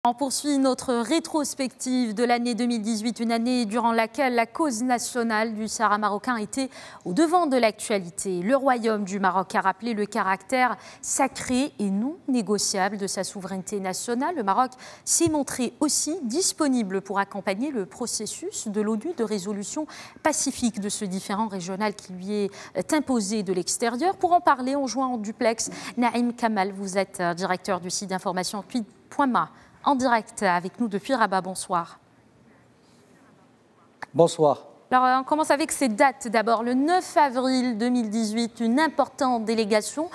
On poursuit notre rétrospective de l'année 2018, une année durant laquelle la cause nationale du Sahara marocain était au devant de l'actualité. Le Royaume du Maroc a rappelé le caractère sacré et non négociable de sa souveraineté nationale. Le Maroc s'est montré aussi disponible pour accompagner le processus de l'ONU de résolution pacifique de ce différend régional qui lui est imposé de l'extérieur. Pour en parler, on joint en duplex Naïm Kamal. Vous êtes directeur du site d'information Tweed.ma. En direct avec nous depuis Rabat. Bonsoir. Bonsoir. Alors, on commence avec ces dates. D'abord, le 9 avril 2018, une importante délégation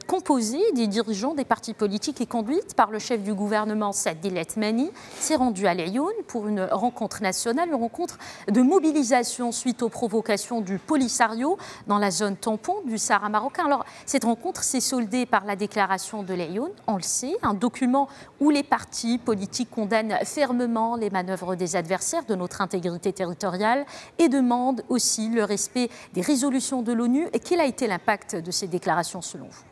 composée des dirigeants des partis politiques et conduite par le chef du gouvernement, Saad Latmani, s'est rendue à Laayoune pour une rencontre nationale, une rencontre de mobilisation suite aux provocations du Polisario dans la zone tampon du Sahara marocain. Alors, cette rencontre s'est soldée par la déclaration de Laayoune, on le sait, un document où les partis politiques condamnent fermement les manœuvres des adversaires de notre intégrité territoriale et demande aussi le respect des résolutions de l'ONU. Et quel a été l'impact de ces déclarations selon vous?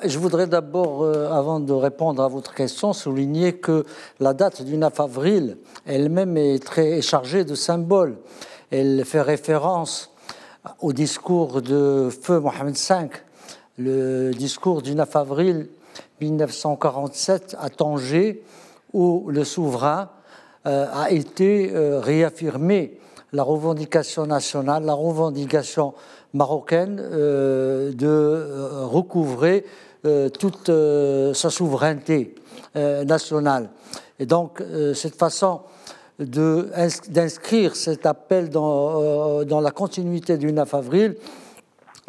Je voudrais d'abord, avant de répondre à votre question, souligner que la date du 9 avril elle-même est très chargée de symboles. Elle fait référence au discours de Feu Mohamed V, le discours du 9 avril 1947 à Tanger, où le souverain a été réaffirmé la revendication nationale, la revendication marocaine de recouvrer toute sa souveraineté nationale. Et donc, cette façon d'inscrire cet appel dans la continuité du 9 avril,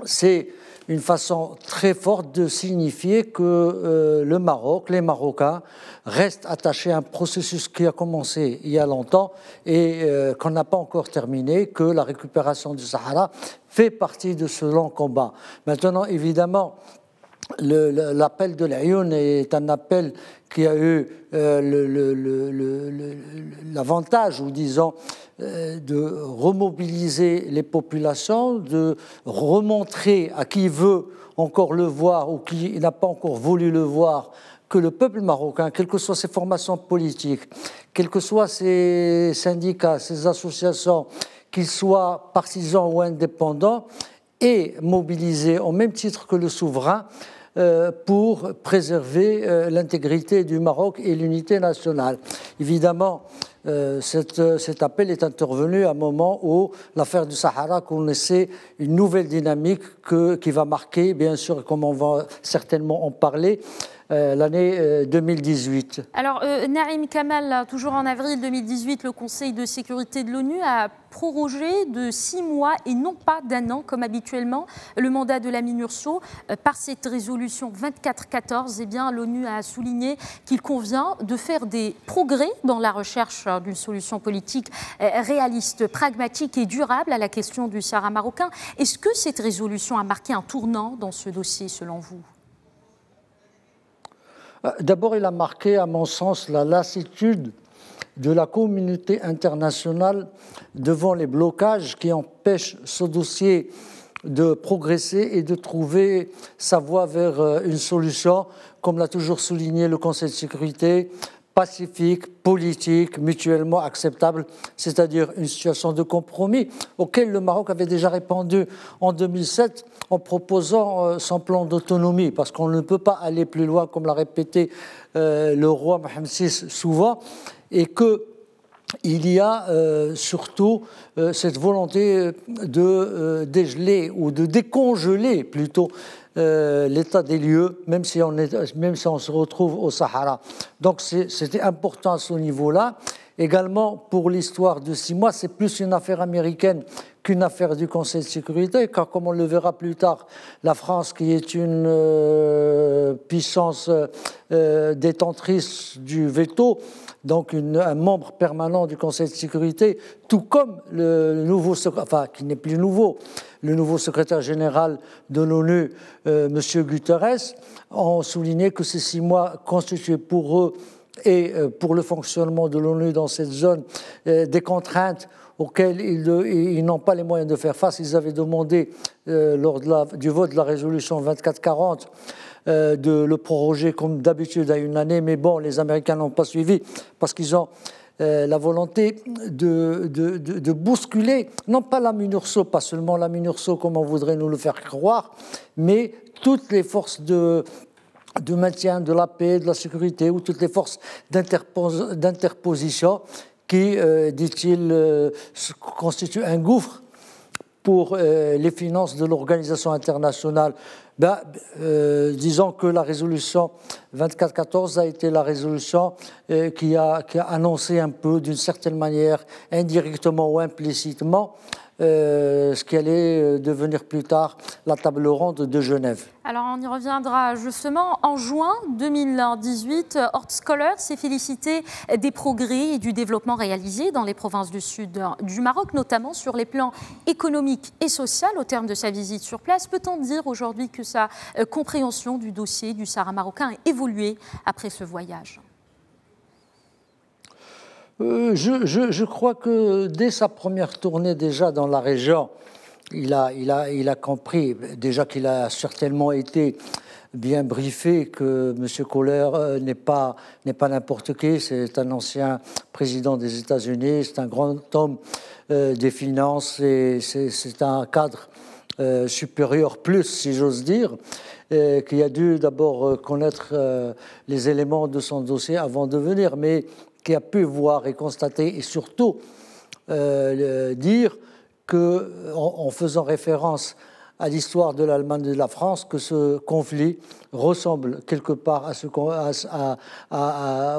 c'est une façon très forte de signifier que le Maroc, les Marocains, restent attachés à un processus qui a commencé il y a longtemps et qu'on n'a pas encore terminé, que la récupération du Sahara fait partie de ce long combat. Maintenant, évidemment, l'appel de Laayoune est un appel qui a eu l'avantage, ou disons, de remobiliser les populations, de remontrer à qui veut encore le voir ou qui n'a pas encore voulu le voir que le peuple marocain, quelles que soient ses formations politiques, quels que soient ses syndicats, ses associations, qu'ils soient partisans ou indépendants, est mobilisé au même titre que le souverain pour préserver l'intégrité du Maroc et l'unité nationale. Évidemment, cet appel est intervenu à un moment où l'affaire du Sahara connaissait une nouvelle dynamique qui va marquer, bien sûr, comme on va certainement en parler, l'année 2018. Alors, Naïm Kamal, toujours en avril 2018, le Conseil de sécurité de l'ONU a prorogé de 6 mois et non pas d'1 an, comme habituellement, le mandat de la MINURSO. Par cette résolution 2414, l'ONU a souligné qu'il convient de faire des progrès dans la recherche d'une solution politique réaliste, pragmatique et durable à la question du Sahara marocain. Est-ce que cette résolution a marqué un tournant dans ce dossier, selon vous ? D'abord, il a marqué, à mon sens, la lassitude de la communauté internationale devant les blocages qui empêchent ce dossier de progresser et de trouver sa voie vers une solution, comme l'a toujours souligné le Conseil de sécurité, pacifique, politique, mutuellement acceptable, c'est-à-dire une situation de compromis auquel le Maroc avait déjà répondu en 2007 en proposant son plan d'autonomie, parce qu'on ne peut pas aller plus loin, comme l'a répété le roi Mohamed VI souvent, et qu'il y a surtout cette volonté de dégeler ou de décongeler plutôt l'état des lieux, même si on se retrouve au Sahara. Donc c'était important à ce niveau-là. Également, pour l'histoire de 6 mois, c'est plus une affaire américaine qu'une affaire du Conseil de sécurité, car comme on le verra plus tard, la France, qui est une puissance détentrice du veto, donc un membre permanent du Conseil de sécurité, tout comme le nouveau, qui n'est plus nouveau, le nouveau secrétaire général de l'ONU, M. Guterres, ont souligné que ces 6 mois constituaient pour eux et pour le fonctionnement de l'ONU dans cette zone des contraintes auxquelles ils n'ont pas les moyens de faire face. Ils avaient demandé, lors du vote de la résolution 2440, de le proroger comme d'habitude à une année, mais bon, les Américains n'ont pas suivi parce qu'ils ont la volonté de bousculer, non pas la MINURSO, pas seulement la MINURSO comme on voudrait nous le faire croire, mais toutes les forces de maintien de la paix, de la sécurité, ou toutes les forces d'interposition qui, dit-il, constituent un gouffre pour les finances de l'organisation internationale. Disons que la résolution 2414 a été la résolution qui a annoncé un peu, d'une certaine manière, indirectement ou implicitement, ce qui allait devenir plus tard la table ronde de Genève. Alors on y reviendra justement. En juin 2018, Hort Scholar s'est félicité des progrès et du développement réalisés dans les provinces du sud du Maroc, notamment sur les plans économiques et social au terme de sa visite sur place. Peut-on dire aujourd'hui que sa compréhension du dossier du Sahara marocain a évolué après ce voyage ? Je crois que dès sa première tournée déjà dans la région, il a compris déjà qu'il a certainement été bien briefé que M. Kohler n'est pas n'importe qui, c'est un ancien président des États-Unis, c'est un grand homme des finances et c'est un cadre supérieur plus, si j'ose dire, qui a dû d'abord connaître les éléments de son dossier avant de venir, mais qui a pu voir et constater et surtout dire que, en faisant référence à l'histoire de l'Allemagne et de la France, que ce conflit ressemble quelque part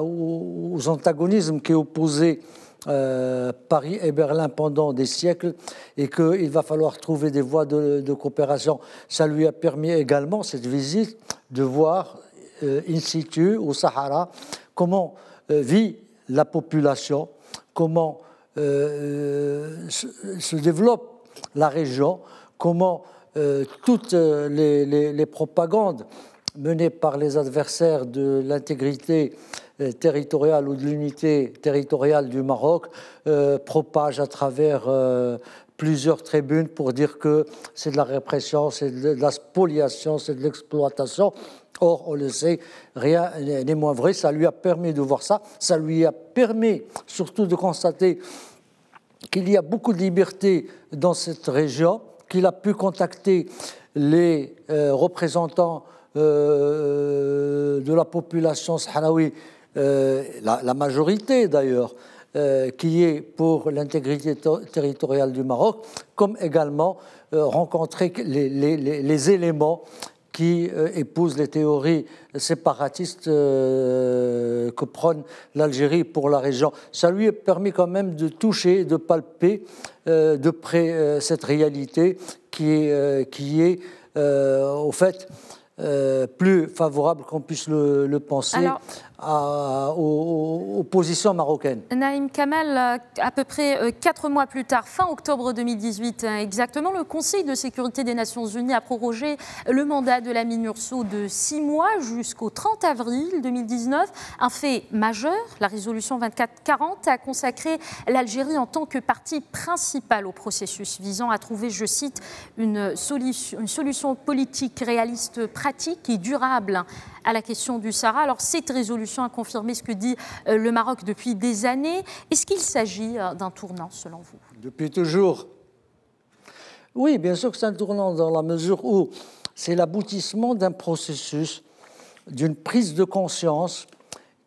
aux antagonismes qui opposaient Paris et Berlin pendant des siècles et qu'il va falloir trouver des voies de coopération. Ça lui a permis également, cette visite, de voir in situ au Sahara comment vit la population, comment se développe la région, comment toutes les propagandes menées par les adversaires de l'intégrité territoriale ou de l'unité territoriale du Maroc propagent à travers plusieurs tribunes pour dire que c'est de la répression, c'est de la spoliation, c'est de l'exploitation. Or, on le sait, rien n'est moins vrai. Ça lui a permis de voir ça. Ça lui a permis surtout de constater qu'il y a beaucoup de liberté dans cette région, qu'il a pu contacter les représentants de la population sahraoui, la majorité d'ailleurs, qui est pour l'intégrité territoriale du Maroc, comme également rencontrer les éléments qui épousent les théories séparatistes que prône l'Algérie pour la région. Ça lui a permis quand même de toucher, de palper de près cette réalité qui est au fait plus favorable qu'on puisse le penser. Alors, aux positions marocaines. Naïm Kamal, à peu près 4 mois plus tard, fin octobre 2018 exactement, le Conseil de sécurité des Nations Unies a prorogé le mandat de la MINURSO de 6 mois jusqu'au 30 avril 2019. Un fait majeur, la résolution 2440 a consacré l'Algérie en tant que partie principale au processus visant à trouver, je cite, une solution politique réaliste, pratique et durable à la question du Sahara. Alors cette résolution a confirmé ce que dit le Maroc depuis des années. Est-ce qu'il s'agit d'un tournant selon vous ? Depuis toujours. Oui, bien sûr que c'est un tournant dans la mesure où c'est l'aboutissement d'un processus, d'une prise de conscience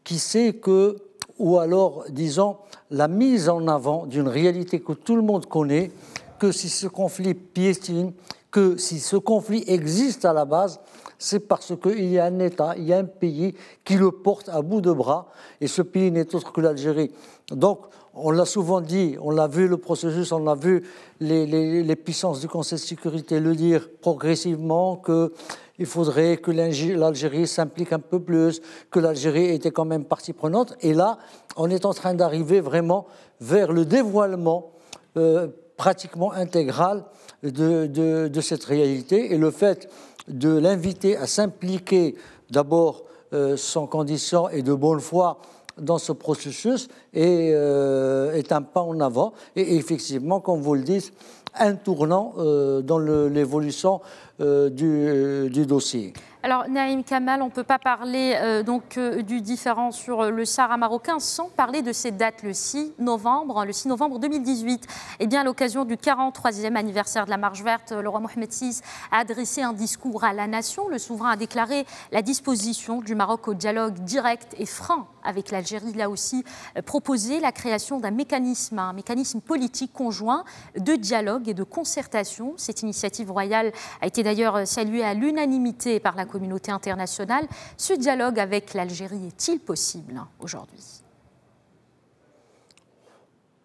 qui sait que, ou alors disons la mise en avant d'une réalité que tout le monde connaît, que si ce conflit piétine, que si ce conflit existe à la base, c'est parce qu'il y a un État, il y a un pays qui le porte à bout de bras, et ce pays n'est autre que l'Algérie. Donc, on l'a souvent dit, on l'a vu le processus, on a vu les puissances du Conseil de sécurité le dire progressivement qu'il faudrait que l'Algérie s'implique un peu plus, que l'Algérie était quand même partie prenante. Et là, on est en train d'arriver vraiment vers le dévoilement pratiquement intégral de cette réalité, et le fait de l'inviter à s'impliquer d'abord sans condition et de bonne foi dans ce processus est un pas en avant et effectivement, comme vous le dites, un tournant dans l'évolution du dossier. Alors, Naïm Kamal, on ne peut pas parler du différend sur le Sahara marocain sans parler de cette date, le 6 novembre 2018. Eh bien, à l'occasion du 43e anniversaire de la Marche verte, le roi Mohamed VI a adressé un discours à la nation. Le souverain a déclaré la disposition du Maroc au dialogue direct et franc avec l'Algérie. Il a aussi proposé la création d'un mécanisme politique conjoint de dialogue et de concertation. Cette initiative royale a été d'ailleurs saluée à l'unanimité par la communauté internationale. Ce dialogue avec l'Algérie est-il possible aujourd'hui?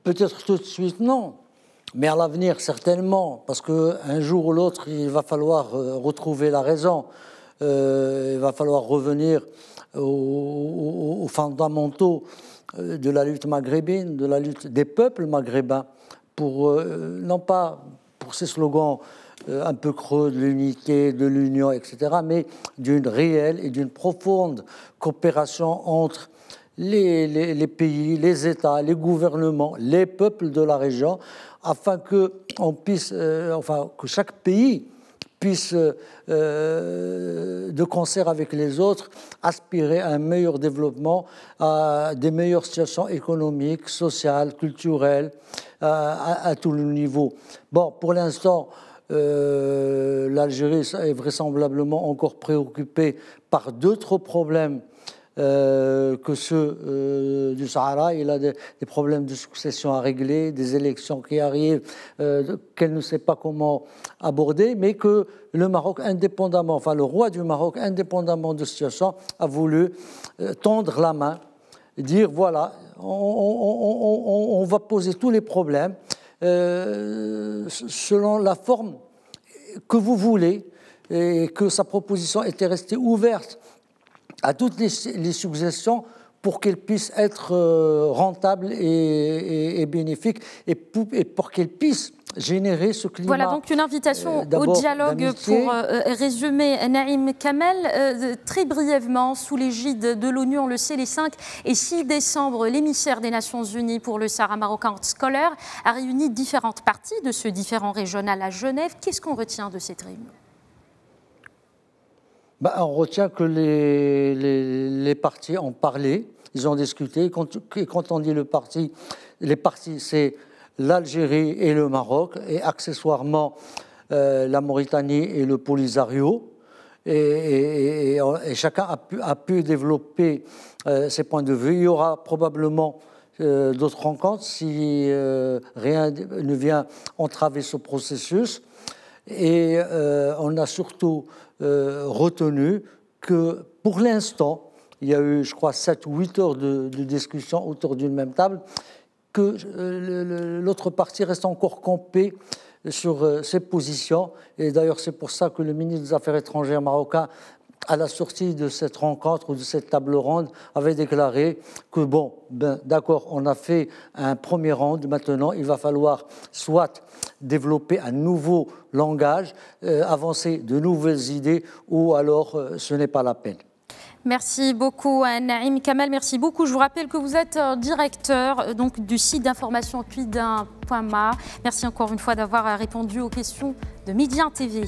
Peut-être tout de suite non, mais à l'avenir certainement, parce qu'un jour ou l'autre, il va falloir retrouver la raison. Il va falloir revenir aux fondamentaux de la lutte maghrébine, de la lutte des peuples maghrébins, non pas pour ces slogans un peu creux de l'unité, de l'union, etc., mais d'une réelle et d'une profonde coopération entre les pays, les États, les gouvernements, les peuples de la région, afin que chaque pays puisse, de concert avec les autres, aspirer à un meilleur développement, à des meilleures situations économiques, sociales, culturelles, à tout le niveau. Bon, pour l'instant, l'Algérie est vraisemblablement encore préoccupée par d'autres problèmes que ceux du Sahara. Il a des problèmes de succession à régler, des élections qui arrivent, qu'elle ne sait pas comment aborder, mais que le Maroc, le roi du Maroc, indépendamment de cette situation, a voulu tendre la main, dire voilà, on va poser tous les problèmes selon la forme que vous voulez, et que sa proposition était restée ouverte à toutes les suggestions pour qu'elle puisse être rentable et bénéfique, et pour qu'elle puisse générer ce climat. Voilà donc une invitation au dialogue pour résumer, Naïm Kamal, très brièvement, sous l'égide de l'ONU, on le sait, les 5 et 6 décembre, l'émissaire des Nations Unies pour le Sahara marocain, Scholar, a réuni différentes parties de ce différend régional à Genève. Qu'est-ce qu'on retient de cette réunion? On retient que les partis ont parlé, ils ont discuté. Et quand on dit les partis, c'est l'Algérie et le Maroc, et accessoirement la Mauritanie et le Polisario. Et chacun a pu développer ses points de vue. Il y aura probablement d'autres rencontres si rien ne vient entraver ce processus. Et on a surtout retenu que pour l'instant, il y a eu, je crois, 7 ou 8 heures de discussion autour d'une même table, que l'autre partie reste encore campé sur ses positions. Et d'ailleurs, c'est pour ça que le ministre des Affaires étrangères marocain, à la sortie de cette rencontre ou de cette table ronde, avait déclaré que d'accord, on a fait un premier round, maintenant il va falloir soit développer un nouveau langage, avancer de nouvelles idées, ou alors ce n'est pas la peine. Merci beaucoup Naïm Kamal, merci beaucoup. Je vous rappelle que vous êtes directeur du site d'information cuidin.ma. Merci encore une fois d'avoir répondu aux questions de Média TV.